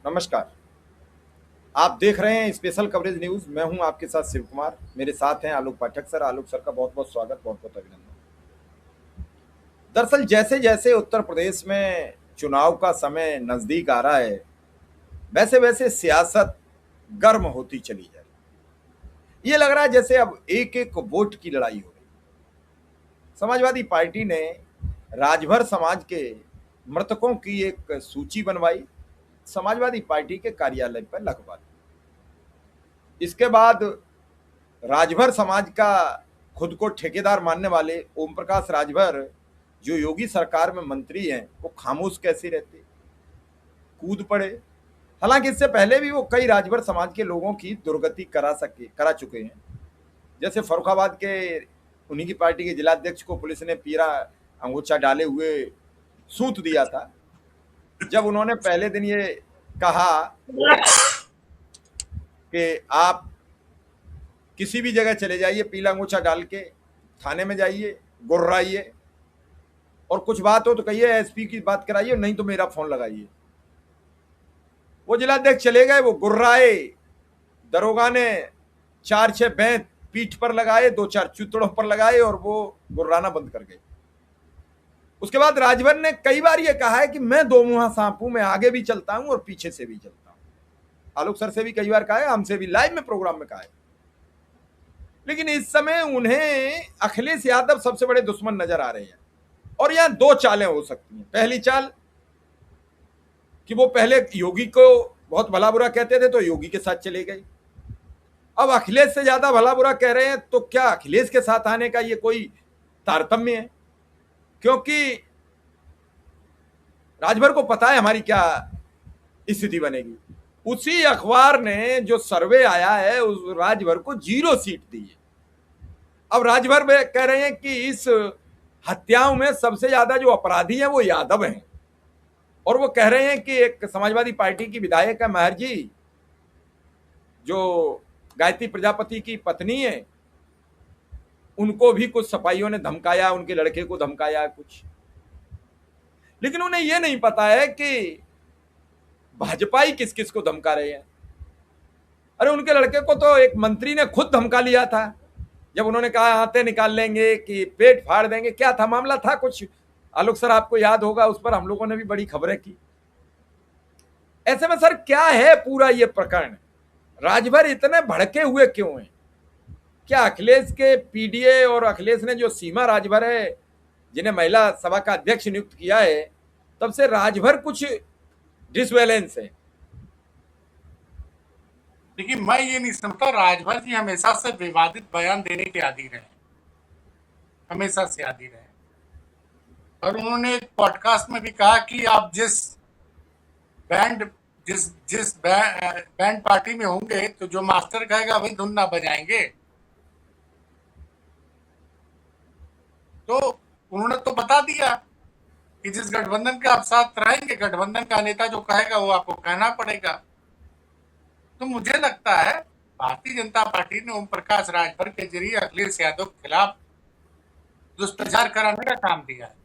नमस्कार। आप देख रहे हैं स्पेशल कवरेज न्यूज़। मैं हूं आपके साथ शिव कुमार। मेरे साथ हैं आलोक पाठक सर। आलोक सर का बहुत-बहुत स्वागत, बहुत-बहुत अभिनंदन। दरअसल जैसे-जैसे उत्तर प्रदेश में चुनाव का समय नज़दीक आ रहा है, वैसे-वैसे सियासत गर्म होती चली जा रही है। ये लग रहा है जैसे अब एक-एक वोट की लड़ाई हो रही है। समाजवादी पार्टी ने राजभर समाज के मृतकों की एक सूची बनवाई, समाजवादी पार्टी के कार्यालय पर लगवा दी। इसके बाद राजभर समाज का खुद को ठेकेदार मानने वाले ओम प्रकाश राजभर, जो योगी सरकार में मंत्री हैं, वो खामोश कैसे रहते, कूद पड़े। हालांकि इससे पहले भी वो कई राजभर समाज के लोगों की दुर्गति करा चुके हैं। जैसे फर्रुखाबाद के उन्हीं की पार्टी के जिलाध्यक्ष को पुलिस ने पीरा अंगोछा डाले हुए सूत दिया था, जब उन्होंने पहले दिन ये कहा कि आप किसी भी जगह चले जाइए, पीला अंगूछा डाल के थाने में जाइए, गुर्राइए, और कुछ बात हो तो कहिए एसपी की बात कराइए, नहीं तो मेरा फोन लगाइए। वो जिलाध्यक्ष चले गए, वो गुर्राए, दरोगा ने 4-6 बैंत पीठ पर लगाए, 2-4 चूतड़ों पर लगाए और वो गुर्राना बंद कर गए। उसके बाद राजभर ने कई बार ये कहा है कि मैं दो मुंहा सांप हूं, मैं आगे भी चलता हूं और पीछे से भी चलता हूं। आलोक सर से भी कई बार कहा है, हमसे भी लाइव में प्रोग्राम में कहा है। लेकिन इस समय उन्हें अखिलेश यादव सबसे बड़े दुश्मन नजर आ रहे हैं। और यहां दो चालें हो सकती हैं। पहली चाल कि वो पहले योगी को बहुत भला बुरा कहते थे तो योगी के साथ चले गए, अब अखिलेश से ज्यादा भला बुरा कह रहे हैं, तो क्या अखिलेश के साथ आने का ये कोई तारतम्य है? क्योंकि राजभर को पता है हमारी क्या स्थिति बनेगी। उसी अखबार ने जो सर्वे आया है उस राजभर को 0 सीट दी है। अब राजभर कह रहे हैं कि इस हत्याओं में सबसे ज्यादा जो अपराधी हैं वो यादव हैं, और वो कह रहे हैं कि एक समाजवादी पार्टी की विधायक है महर जी, जो गायत्री प्रजापति की पत्नी है, उनको भी कुछ सपाइयों ने धमकाया, उनके लड़के को धमकाया कुछ। लेकिन उन्हें यह नहीं पता है कि भाजपाई किस किस को धमका रहे हैं। अरे उनके लड़के को तो एक मंत्री ने खुद धमका लिया था, जब उन्होंने कहा हाथे निकाल लेंगे कि पेट फाड़ देंगे। क्या था मामला, था कुछ, आलोक सर आपको याद होगा, उस पर हम लोगों ने भी बड़ी खबरें की। ऐसे में सर क्या है पूरा ये प्रकरण? राजभर इतने भड़के हुए क्यों हैं? क्या अखिलेश के पीडीए और अखिलेश ने जो सीमा राजभर है, जिन्हें महिला सभा का अध्यक्ष नियुक्त किया है, तब से राजभर कुछ डिसबैलेंस है? देखिए, मैं ये नहीं समझता, राजभर जी हमेशा से विवादित बयान देने के आदी रहे, हमेशा से आदी रहे। और उन्होंने एक पॉडकास्ट में भी कहा कि आप जिस बैंड पार्टी में होंगे तो जो मास्टर कहेगा वही धुन ना बजाएंगे। तो उन्होंने तो बता दिया कि जिस गठबंधन के आप साथ रहेंगे, गठबंधन का नेता जो कहेगा वो आपको कहना पड़ेगा। तो मुझे लगता है भारतीय जनता पार्टी ने ओम प्रकाश राजभर के जरिए अखिलेश यादव के खिलाफ दुष्प्रचार कराने का काम दिया है।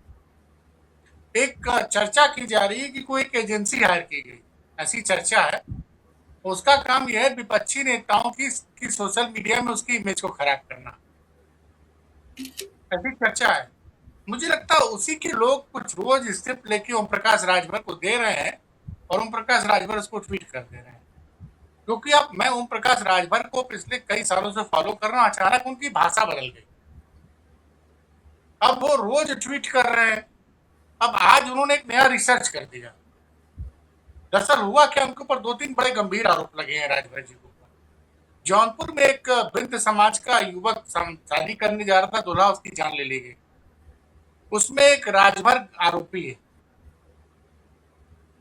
एक चर्चा की जा रही है कि कोई एक एजेंसी हायर की गई, ऐसी चर्चा है। उसका काम यह है विपक्षी नेताओं की सोशल मीडिया में उसकी इमेज को खराब करना, ऐसी चर्चा है। मुझे लगता है उसी के लोग कुछ रोज स्क्रिप्ट लेके ओम प्रकाश राजभर को दे रहे हैं और ओम प्रकाश राजभर उसको ट्वीट कर दे रहे हैं। क्योंकि अब मैं ओम प्रकाश राजभर को पिछले कई सालों से फॉलो कर रहा हूं, अचानक उनकी भाषा बदल गई। अब वो रोज ट्वीट कर रहे हैं। अब आज उन्होंने एक नया रिसर्च कर दिया। दरअसल हुआ क्या, उनके ऊपर 2-3 बड़े गंभीर आरोप लगे हैं राजभर जी को। जौनपुर में एक बिंद समाज का युवक शादी करने जा रहा था, दूल्हा उसकी जान ले ली गई। उसमें एक राजभर आरोपी है,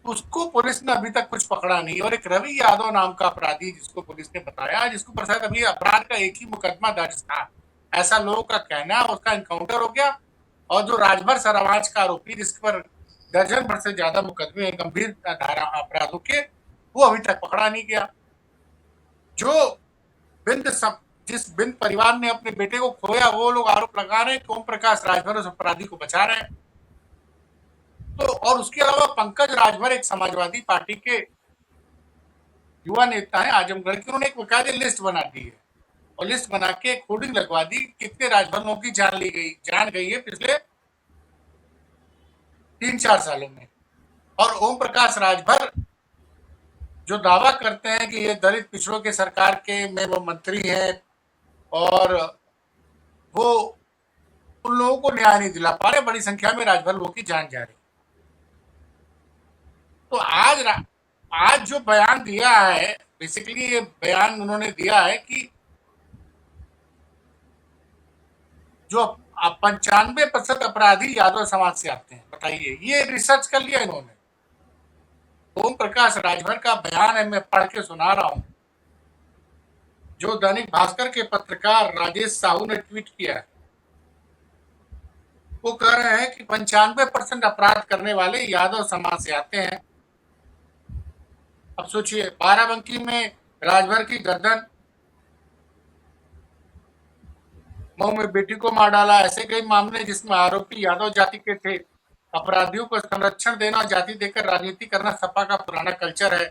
उसको पुलिस ने अभी तक कुछ पकड़ा नहीं। और एक रवि यादव नाम का अपराधी जिसको पुलिस ने बताया, जिसको पर शायद अभी अपराध का एक ही मुकदमा दर्ज था, ऐसा लोगों का कहना। उसका एनकाउंटर हो गया। और जो राजभर समाज का आरोपी, जिस पर दर्जन भर से ज्यादा मुकदमे हैं गंभीर धारा अपराधों के, वो अभी तक पकड़ा नहीं गया। जो जिस बिंद परिवार ने अपने बेटे को खोया, वो लोग आरोप लगा रहे हैं कि ओम प्रकाश राजभर उस अपराधी को बचा रहे हैं। तो और उसके अलावा पंकज राजभर एक समाजवादी पार्टी के युवा नेता हैं आजमगढ़ के, उन्होंने एक बकायदे लिस्ट बना दी है और लिस्ट बना के एक होर्डिंग लगवा दी, कितने राजभवनों की जान गई है पिछले 3-4 सालों में। और ओम प्रकाश राजभर जो दावा करते हैं कि ये दलित पिछड़ों के सरकार के में वो मंत्री हैं और वो उन लोगों को न्याय नहीं दिला पा रहे, बड़ी संख्या में राजभर लोगों की जान जा रही। तो आज जो बयान दिया है, बेसिकली ये बयान उन्होंने दिया है कि जो 95% अपराधी यादव समाज से आते हैं। बताइए, ये रिसर्च कर लिया इन्होंने। ओम प्रकाश राजभर का बयान है, मैं पढ़ के सुना रहा हूं, जो दैनिक भास्कर के पत्रकार राजेश साहू ने ट्वीट किया है। वो कह रहे हैं कि 95% अपराध करने वाले यादव समाज से आते हैं। अब सोचिए, बाराबंकी में राजभर की गर्दन, मऊ में बेटी को मार डाला, ऐसे कई मामले जिसमें आरोपी यादव जाति के थे। अपराधियों को संरक्षण देना, जाति देकर राजनीति करना सपा का पुराना कल्चर है।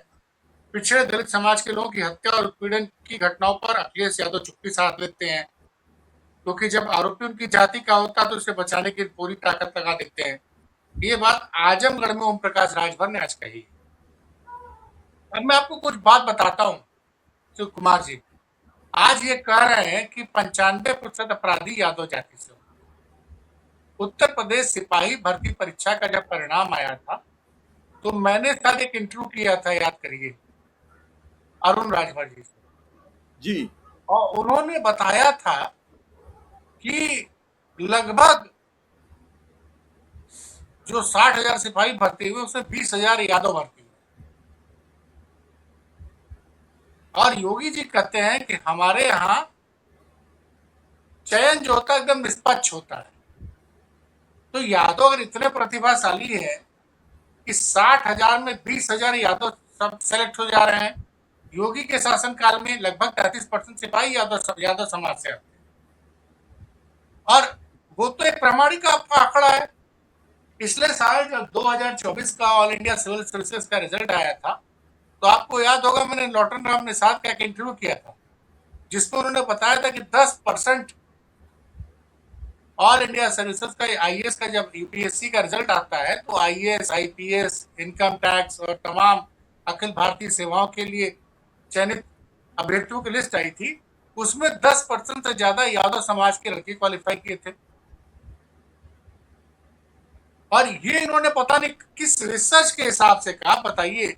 पिछड़े दलित समाज के लोगों की हत्या और उत्पीड़न की घटनाओं पर अखिलेश यादव चुप्पी साध लेते हैं, क्योंकि जब आरोपी उनकी जाति का होता तो उसे बचाने की पूरी ताकत लगा देते हैं। ये बात आजमगढ़ में ओम प्रकाश राजभर ने आज कही। अब मैं आपको कुछ बात बताता हूँ शिव कुमार जी। आज ये कह रहे हैं कि 95% अपराधी यादव जाति से। उत्तर प्रदेश सिपाही भर्ती परीक्षा का जब परिणाम आया था तो मैंने शायद एक इंटरव्यू किया था, याद करिए, अरुण राजभर जी से जी, और उन्होंने बताया था कि लगभग जो 60,000 सिपाही भर्ती हुए उसमें 20,000 यादव भर्ती हुए। और योगी जी कहते हैं कि हमारे यहाँ चयन जो होता है एकदम निष्पक्ष होता है। तो यादव अगर इतने प्रतिभाशाली है कि 60,000 में 20,000 यादव सब सेलेक्ट हो जा रहे हैं। योगी के शासनकाल में लगभग 33% सिपाही यादव समाज से आते हैं। और वो तो एक प्रामाणिक आंकड़ा है। पिछले साल जब 2024 का ऑल इंडिया सिविल सर्विसेज का रिजल्ट आया था तो आपको याद होगा, मैंने लॉटन राम निषाद का एक इंटरव्यू किया था जिसमें उन्होंने बताया था कि 10% ऑल इंडिया सर्विसेज का आईएएस का जब यूपीएससी का रिजल्ट आता है तो आईएएस, आईपीएस, इनकम टैक्स और तमाम अखिल भारतीय सेवाओं के लिए चयनित अभ्यर्थियों की लिस्ट आई थी। उसमें 10% से ज्यादा यादव समाज के लड़के क्वालिफाई किए थे। और ये इन्होंने पता नहीं किस रिसर्च के हिसाब से कहा। बताइए,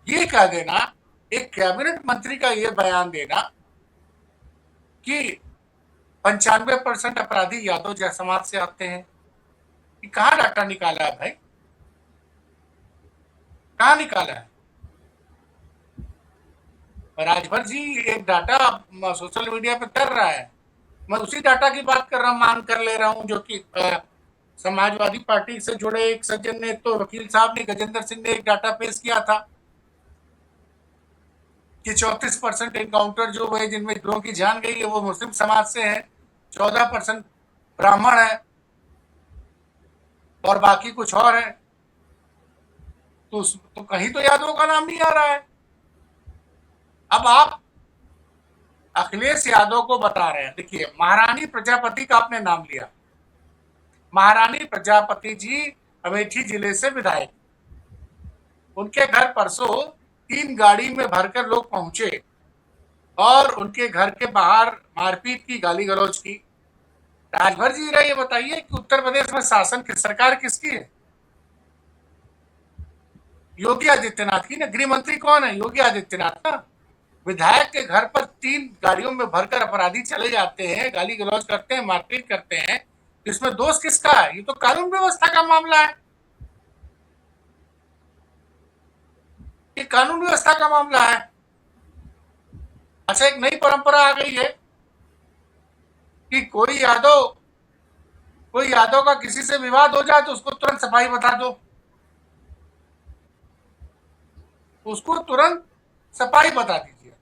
ये कह देना, एक कैबिनेट मंत्री का ये बयान देना कि 95% अपराधी यादव समाज से आते हैं, कि कहाँ डाटा निकाला है भाई, कहाँ निकाला है? राजभर जी एक डाटा सोशल मीडिया पे कर रहा है, मैं उसी डाटा की बात कर रहा हूँ, मांग कर ले रहा हूँ, जो कि समाजवादी पार्टी से जुड़े एक सज्जन ने, तो वकील साहब ने, गजेंद्र सिंह ने एक डाटा पेश किया था कि 34% एनकाउंटर जो हुए जिनमें लोगों की जान गई है वो मुस्लिम समाज से है, 14% ब्राह्मण है और बाकी कुछ और है। तो कहीं तो यादवों का नाम नहीं आ रहा है। अब आप अखिलेश यादव को बता रहे हैं, देखिए, महारानी प्रजापति का आपने नाम लिया। महारानी प्रजापति जी अमेठी जिले से विधायक, उनके घर परसों 3 गाड़ी में भरकर लोग पहुंचे और उनके घर के बाहर मारपीट की, गाली गलौज की। राजभर जी ये बताइए कि उत्तर प्रदेश में शासन की सरकार किसकी है? योगी आदित्यनाथ की ना। गृह मंत्री कौन है? योगी आदित्यनाथ का। विधायक के घर पर 3 गाड़ियों में भरकर अपराधी चले जाते हैं, गाली गलौज करते हैं, मारपीट करते हैं, इसमें दोष किसका है? ये तो कानून व्यवस्था का मामला है, ये कानून व्यवस्था का मामला है। अच्छा, एक नई परंपरा आ गई है कि कोई यादव का किसी से विवाद हो जाए तो उसको तुरंत सफाई बता दो, उसको तुरंत सफाई बता दीजिए।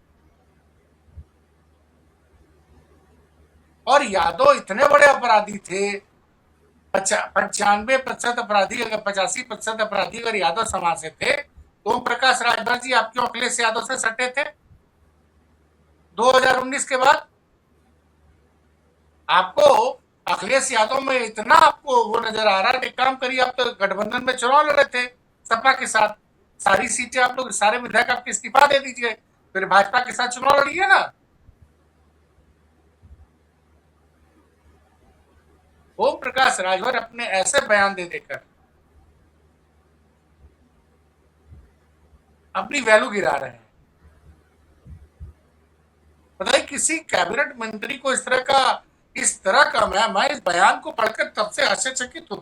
और यादव इतने बड़े अपराधी थे, 95% अपराधी, अगर 85% अपराधी अगर यादव समाज से थे तो ओम प्रकाश राजभर जी आप क्यों अखिलेश यादव से सटे थे 2019 के बाद? आपको अखिलेश यादव में इतना आपको वो नजर आ रहा है। एक काम करिए, आप तो गठबंधन में चुनाव लड़ रहे थे सपा के साथ, सारी सीटें आप लोग, सारे विधायक आपके इस्तीफा दे दीजिए, फिर भाजपा के साथ चुनाव लड़िए ना। ओम प्रकाश राजभर अपने ऐसे बयान दे देकर अपनी वैल्यू गिरा रहे हैं। पता है किसी कैबिनेट मंत्री को इस तरह का मैं इस बयान को पढ़कर तब से आश्चर्यचकित हूं।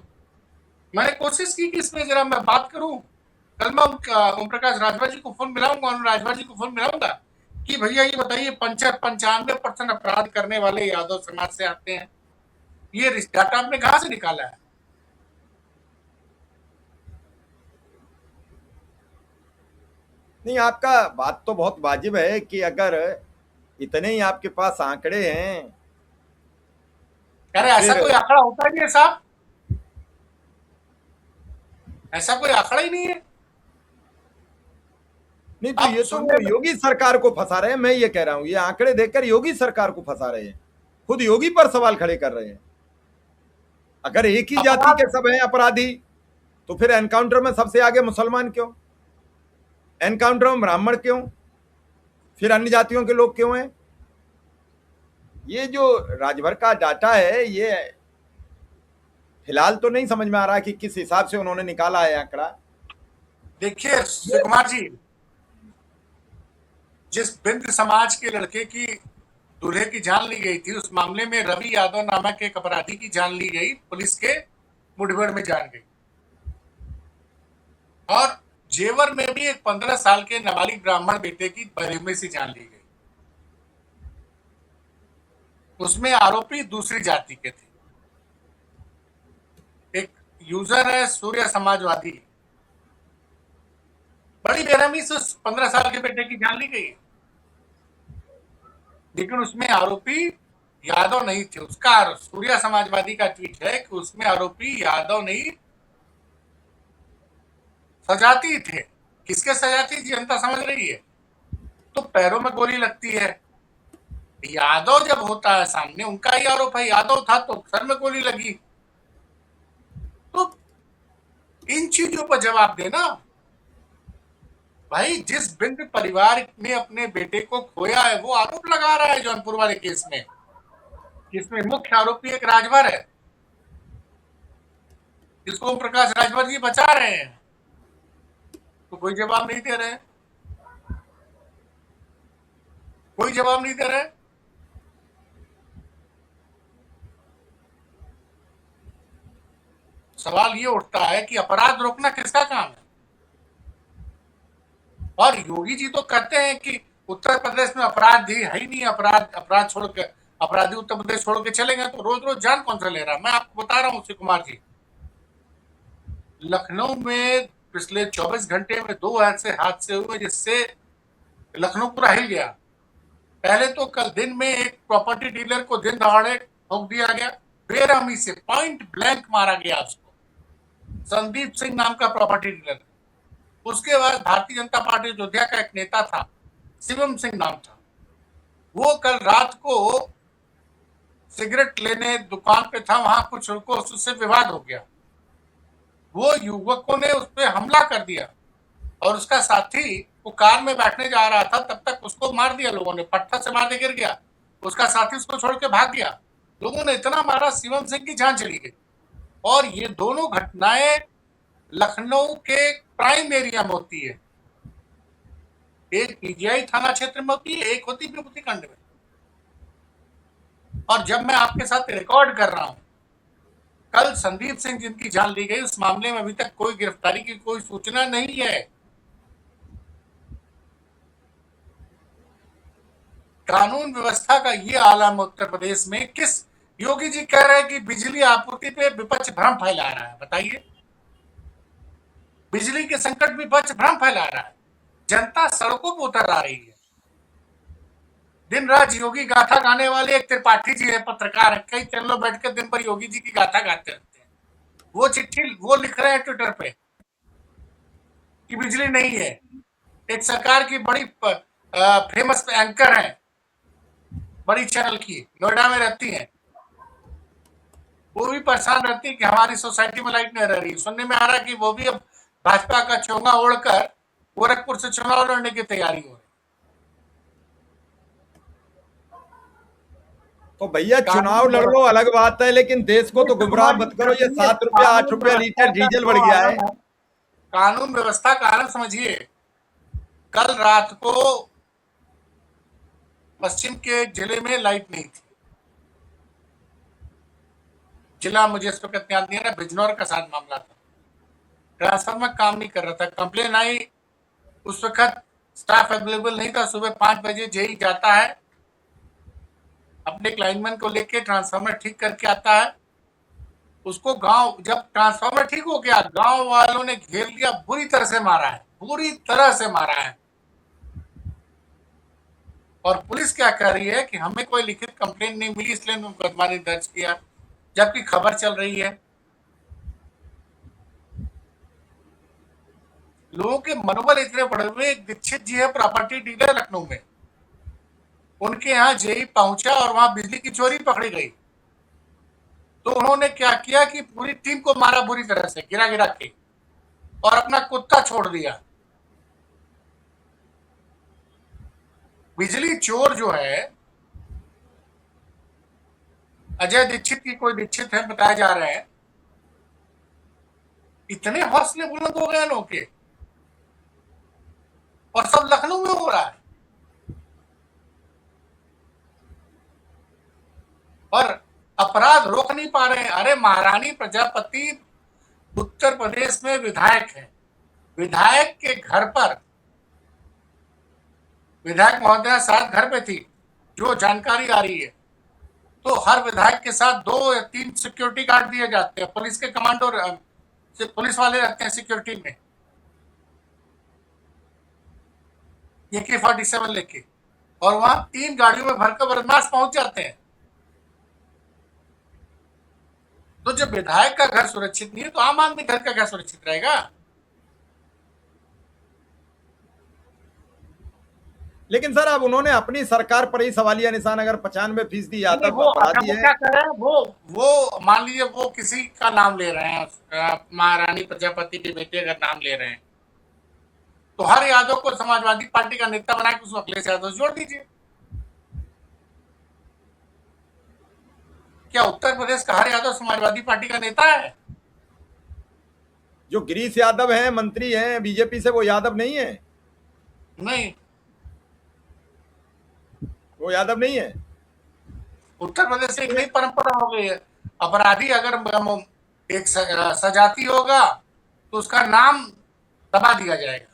मैंने कोशिश की कि इसमें जरा मैं बात करूं। कल मैं ओम प्रकाश राजभर जी को फोन मिलाऊंगा और राजभर जी को फोन मिलाऊंगा कि भैया ये बताइए 95% अपराध करने वाले यादव समाज से आते हैं, ये डाटा आपने कहां से निकाला है? नहीं, आपका बात तो बहुत वाजिब है कि अगर इतने ही आपके पास आंकड़े हैं अरे तो ऐसा फिर कोई आंकड़ा होता ही नहीं है साहब, ऐसा कोई आंकड़ा ही नहीं है। नहीं, तो आप ये तो सुनने वो में योगी सरकार को फंसा रहे हैं। मैं ये कह रहा हूं, ये आंकड़े देखकर योगी सरकार को फंसा रहे हैं, खुद योगी पर सवाल खड़े कर रहे हैं। अगर एक ही जाति अपराध के सब हैं अपराधी तो फिर एनकाउंटर में सबसे आगे मुसलमान क्यों, एनकाउंटर में ब्राह्मण क्यों, फिर अन्य जातियों के लोग क्यों हैं? ये जो राजभर का डाटा है, ये फिलहाल तो नहीं समझ में आ रहा कि किस हिसाब से उन्होंने निकाला है आंकड़ा। देखिए शिव कुमार जी, जिस बिंद समाज के लड़के की दूल्हे की जान ली गई थी, उस मामले में रवि यादव नामक एक अपराधी की जान ली गई, पुलिस के मुठभेड़ में जान गई। और जेवर में भी एक 15 साल के नाबालिग ब्राह्मण बेटे की बदतमीजी से जान ली गई। उसमें आरोपी दूसरी जाति के थे। एक यूजर है सूर्य समाजवादी, बड़ी बेरहमी से उस 15 साल के बेटे की जान ली गई, लेकिन उसमें आरोपी यादव नहीं थे। उसका सूर्य समाजवादी का ट्वीट है कि उसमें आरोपी यादव नहीं सजाती थे। किसके सजाती जनता समझ रही है? तो पैरों में गोली लगती है, यादव जब होता है सामने, उनका ही आरोप है यादव था तो सर में गोली लगी। तो इन चीजों पर जवाब देना भाई। जिस बिंद परिवार ने अपने बेटे को खोया है वो आरोप लगा रहा है जौनपुर वाले केस में, जिसमें मुख्य आरोपी एक राजभर है, जिसको ओम प्रकाश राजभर जी बचा रहे हैं, तो कोई जवाब नहीं दे रहे, कोई जवाब नहीं दे रहे। सवाल ये उठता है कि अपराध रोकना किसका काम है? और योगी जी तो कहते हैं कि उत्तर प्रदेश में अपराध ही है ही नहीं, अपराध छोड़ के अपराधी उत्तर प्रदेश छोड़ के चले गए, तो रोज रोज जान कौन सा ले रहा है? मैं आपको बता रहा हूं शिव कुमार जी, लखनऊ में पिछले 24 घंटे में 2 ऐसे हादसे हुए जिससे लखनऊ पूरा हिल गया। पहले तो कल दिन में एक प्रॉपर्टी डीलर को दिन दहाड़े ठोक दिया गया, बेरहमी से पॉइंट ब्लैंक मारा गया उसको, संदीप सिंह नाम का प्रॉपर्टी डीलर। उसके बाद भारतीय जनता पार्टी अयोध्या का एक नेता था, शिवम सिंह नाम था, वो कल रात को सिगरेट लेने दुकान पे था, वहां कुछ को उससे विवाद हो गया, वो युवकों ने उस पर हमला कर दिया और उसका साथी वो कार में बैठने जा रहा था, तब तक उसको मार दिया लोगों ने, पत्थर से मार के गिर गया, उसका साथी उसको छोड़ के भाग गया। लोगों ने इतना मारा शिवम सिंह की जान चली गई। और ये दोनों घटनाएं लखनऊ के प्राइम एरिया में होती है, एक पीजीआई थाना क्षेत्र में होती है, एक होती विभूतिखंड में। और जब मैं आपके साथ रिकॉर्ड कर रहा हूं, कल संदीप सिंह जिनकी जान ली गई, उस मामले में अभी तक कोई गिरफ्तारी की कोई सूचना नहीं है। कानून व्यवस्था का ये आलम उत्तर प्रदेश में किस योगी जी कह रहे हैं कि बिजली आपूर्ति पे विपक्ष भ्रम फैला रहा है? बताइए, बिजली के संकट विपक्ष भ्रम फैला रहा है, जनता सड़कों पर उतर आ रही है। दिन रात योगी गाथा गाने वाले एक त्रिपाठी जी है, पत्रकार है, कई चैनलों बैठ कर दिन भर योगी जी की गाथा गाते रहते हैं। वो चिट्ठी वो लिख रहे हैं ट्विटर पे कि बिजली नहीं है। एक सरकार की बड़ी फेमस एंकर है, बड़ी चैनल की, नोएडा में रहती हैं, वो भी परेशान रहती है कि हमारी सोसाइटी में लाइट नहीं रह रही। सुनने में आ रहा है कि वो भी अब भाजपा का चोंगा ओढ़कर गोरखपुर से चुनाव लड़ने की तैयारी हो रही। तो भैया चुनाव कानून लड़ लो अलग बात है, लेकिन देश को तो गुमराह मत करो। ये 7 रुपया 8 रुपया लीटर डीजल बढ़ गया है। कानून व्यवस्था का कारण समझिए। कल रात को पश्चिम के जिले में लाइट नहीं थी। जिला मुझे इस वक्त याद नहीं आ रहा, बिजनौर का साथ मामला था। ट्रांसफार्मर काम नहीं कर रहा था, कंप्लेन आई, उस वक्त स्टाफ अवेलेबल नहीं था। सुबह 5 बजे जेई जाता है, अपने लाइनमैन को लेके ट्रांसफार्मर ठीक करके आता है। उसको गांव, जब ट्रांसफार्मर ठीक हो गया, गांव वालों ने घेर लिया, बुरी तरह से मारा है, बुरी तरह से मारा है। और पुलिस क्या कह रही है कि हमें कोई लिखित कंप्लेन नहीं मिली, इसलिए मुकदमा नहीं दर्ज किया, जबकि खबर चल रही है। लोगों के मनोबल इतने बढ़े हुए। दीक्षित जी है प्रॉपर्टी डीलर लखनऊ में, उनके यहाँ जेई पहुंचा और वहां बिजली की चोरी पकड़ी गई। तो उन्होंने क्या किया कि पूरी टीम को मारा बुरी तरह से, गिरा गिरा के, और अपना कुत्ता छोड़ दिया। बिजली चोर जो है, अजय दीक्षित की कोई दीक्षित है बताया जा रहा है, इतने हौसले बुलंद हो गए लोगों के, और सब लखनऊ में हो रहा है। और अपराध रोक नहीं पा रहे हैं। अरे महारानी प्रजापति उत्तर प्रदेश में विधायक है, विधायक के घर पर, विधायक महोदया साथ घर पे थी, जो जानकारी आ रही है, तो हर विधायक के साथ 2 या 3 सिक्योरिटी गार्ड दिए जाते हैं, पुलिस के कमांडो, पुलिस वाले रहते हैं सिक्योरिटी में, AK-47 लेके, और वहां 3 गाड़ियों में भरकर बदमाश पहुंच जाते हैं। तो जब विधायक का घर सुरक्षित नहीं है, तो आम आदमी घर का क्या सुरक्षित रहेगा? लेकिन सर अब उन्होंने अपनी सरकार पर ही सवालिया निशान अगर 95% यादव वो अपराधी वो है। क्या कर रहे हैं, वो मान लीजिए वो किसी का नाम ले रहे हैं, महारानी प्रजापति के बेटे का नाम ले रहे हैं, तो हर यादव को समाजवादी पार्टी का नेता बना के उसको अखिलेश यादव से जोड़ दीजिए। क्या उत्तर प्रदेश का हर यादव समाजवादी पार्टी का नेता है? जो गिरीश यादव हैं, मंत्री हैं बीजेपी से, वो यादव नहीं है? नहीं, वो यादव नहीं है। उत्तर प्रदेश से एक नई परंपरा हो गई है, अपराधी अगर एक सजाती होगा तो उसका नाम दबा दिया जाएगा।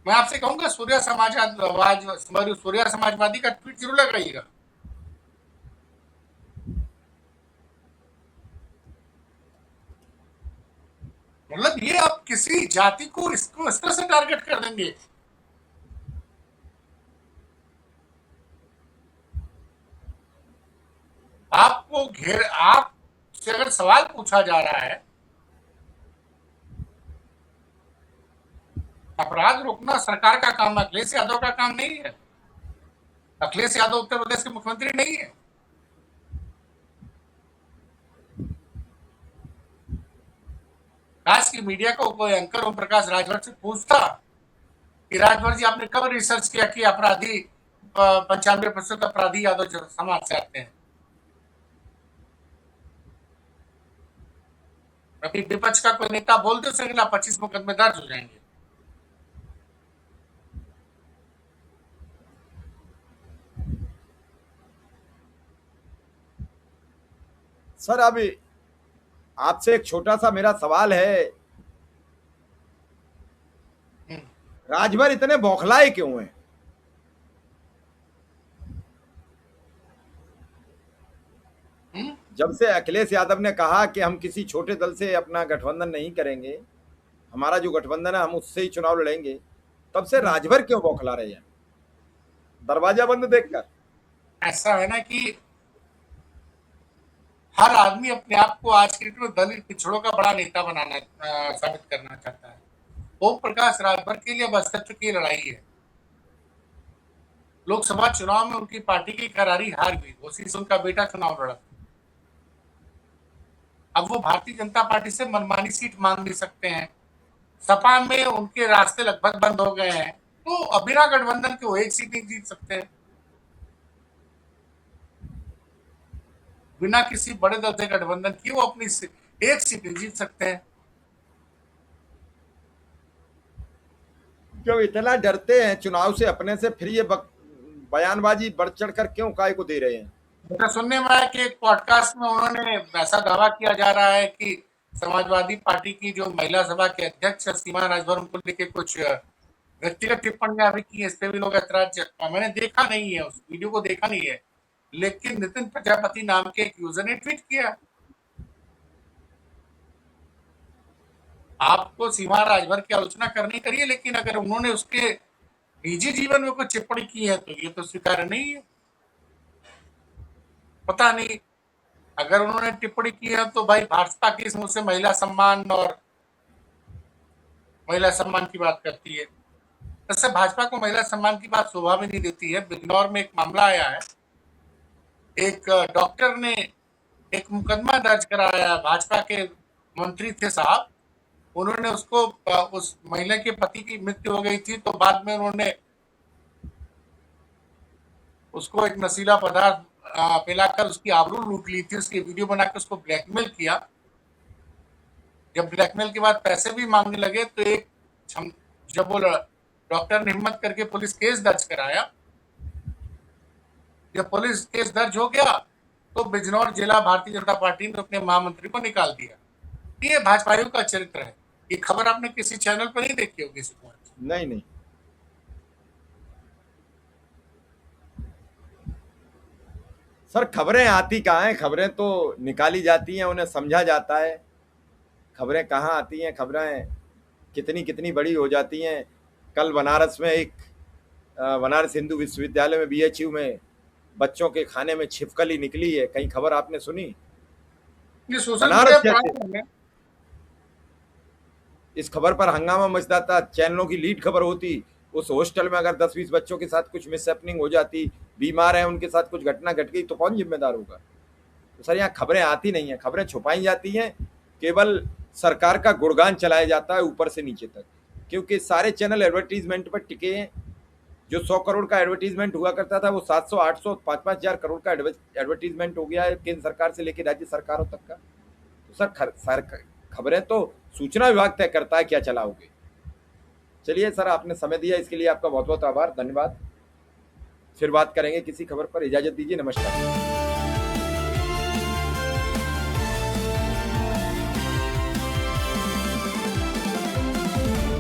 मैं आपसे कहूंगा सूर्या समाजवादी का ट्वीट जरूर लगाइएगा। मतलब ये आप किसी जाति को इसको इस तरह से टारगेट कर देंगे। आपको आपसे अगर सवाल पूछा जा रहा है, अपराध रोकना सरकार का काम है, अखिलेश यादव का काम नहीं है। अखिलेश यादव उत्तर प्रदेश के मुख्यमंत्री नहीं है। आज की मीडिया को कोई एंकर ओम प्रकाश राजभर से पूछता कि राजभर जी आपने कब रिसर्च किया कि अपराधी 95% अपराधी यादव समाज से आते हैं? अभी विपक्ष का कोई नेता बोल दे सकेगा 25 मुकदमे दर्ज हो जाएंगे। सर अभी आपसे एक छोटा सा मेरा सवाल है, राजभर इतने बौखलाए क्यों हैं? जब से अखिलेश यादव ने कहा कि हम किसी छोटे दल से अपना गठबंधन नहीं करेंगे, हमारा जो गठबंधन है हम उससे ही चुनाव लड़ेंगे, तब से राजभर क्यों बौखला रहे हैं दरवाजा बंद देखकर? ऐसा है ना कि हर आदमी अपने आप को आज के डेट में दलित पिछड़ों का बड़ा नेता बनाना साबित करना चाहता है। ओम प्रकाश राजभर के लिए अब अस्तित्व की लड़ाई है। लोकसभा चुनाव में उनकी पार्टी की करारी हार हुई, उसी से उनका बेटा चुनाव लड़ा। अब वो भारतीय जनता पार्टी से मनमानी सीट मांग भी सकते हैं। सपा में उनके रास्ते लगभग बंद हो गए हैं, तो अब बिना गठबंधन के वो एक सीट नहीं जीत सकते हैं। बिना किसी बड़े दल से गठबंधन किए वो अपनी एक सीट नहीं जीत सकते हैं। जब इतना डरते हैं चुनाव से अपने से, फिर ये बयानबाजी बढ़ चढ़ कर क्यों काय को दे रहे हैं? मुझे सुनने में आया कि एक पॉडकास्ट में उन्होंने ऐसा दावा किया जा रहा है कि समाजवादी पार्टी की जो महिला सभा के अध्यक्ष सीमा राजभर, उनको लेके कुछ व्यक्तिगत टिप्पणियां भी की। इस पे भी लोग ऐतराज, मैंने देखा नहीं है, उस वीडियो को देखा नहीं है, लेकिन नितिन प्रजापति नाम के एक यूजर ने ट्वीट किया, आपको सीमा राजभर की आलोचना करनी करिए, लेकिन अगर उन्होंने उसके निजी जीवन में कोई टिप्पणी की है तो ये तो स्वीकार्य नहीं है। पता नहीं, अगर उन्होंने टिप्पणी की है तो भाई भाजपा की मुंह से महिला सम्मान की बात करती है। वैसे भाजपा को महिला सम्मान की बात शोभा भी नहीं देती है। बिजनौर में एक मामला आया है, एक डॉक्टर ने एक मुकदमा दर्ज कराया, भाजपा के मंत्री थे साहब, उन्होंने उसको, उस महिला के पति की मृत्यु हो गई थी, तो बाद में उन्होंने उसको एक नशीला पदार्थ पिलाकर उसकी आबरू लूट ली थी, उसकी वीडियो बनाकर उसको ब्लैकमेल किया। जब ब्लैकमेल के बाद पैसे भी मांगने लगे तो जब वो डॉक्टर ने हिम्मत करके पुलिस केस दर्ज कराया, जब पुलिस केस दर्ज हो गया तो बिजनौर जिला भारतीय जनता पार्टी ने अपने महामंत्री को निकाल दिया। ये भाजपाइयों का चरित्र है। ये खबर आपने किसी चैनल पर नहीं देखी होगी? नहीं नहीं, सर खबरें आती कहाँ हैं? खबरें तो निकाली जाती हैं, उन्हें समझा जाता है। खबरें कहाँ आती हैं? खबरें कितनी कितनी बड़ी हो जाती हैं। कल बनारस में बनारस हिंदू विश्वविद्यालय में बीएचयू में बच्चों के खाने में छिपकली निकली है, कहीं खबर आपने सुनी? ये सोशल बनारस मीडिया जैसे इस खबर पर हंगामा मच जाता, चैनलों की लीड खबर होती। उस हॉस्टल में अगर 10-20 बच्चों के साथ कुछ मिसहैपनिंग हो जाती, बीमार है, उनके साथ कुछ घटना घट गई, तो कौन जिम्मेदार होगा? तो सर यहाँ खबरें आती नहीं हैं, खबरें छुपाई जाती हैं। केवल सरकार का गुणगान चलाया जाता है ऊपर से नीचे तक, क्योंकि सारे चैनल एडवर्टीजमेंट पर टिके हैं। जो 100 करोड़ का एडवर्टीजमेंट हुआ करता था, वो 700, 800, 5-5 हजार करोड़ का एडवर्टीजमेंट हो गया है, केंद्र सरकार से लेकर राज्य सरकारों तक का। तो सर खबरें तो सूचना विभाग तय करता है क्या चलाओगे। चलिए सर, आपने समय दिया इसके लिए आपका बहुत बहुत आभार, धन्यवाद। फिर बात करेंगे किसी खबर पर, इजाजत दीजिए, नमस्कार।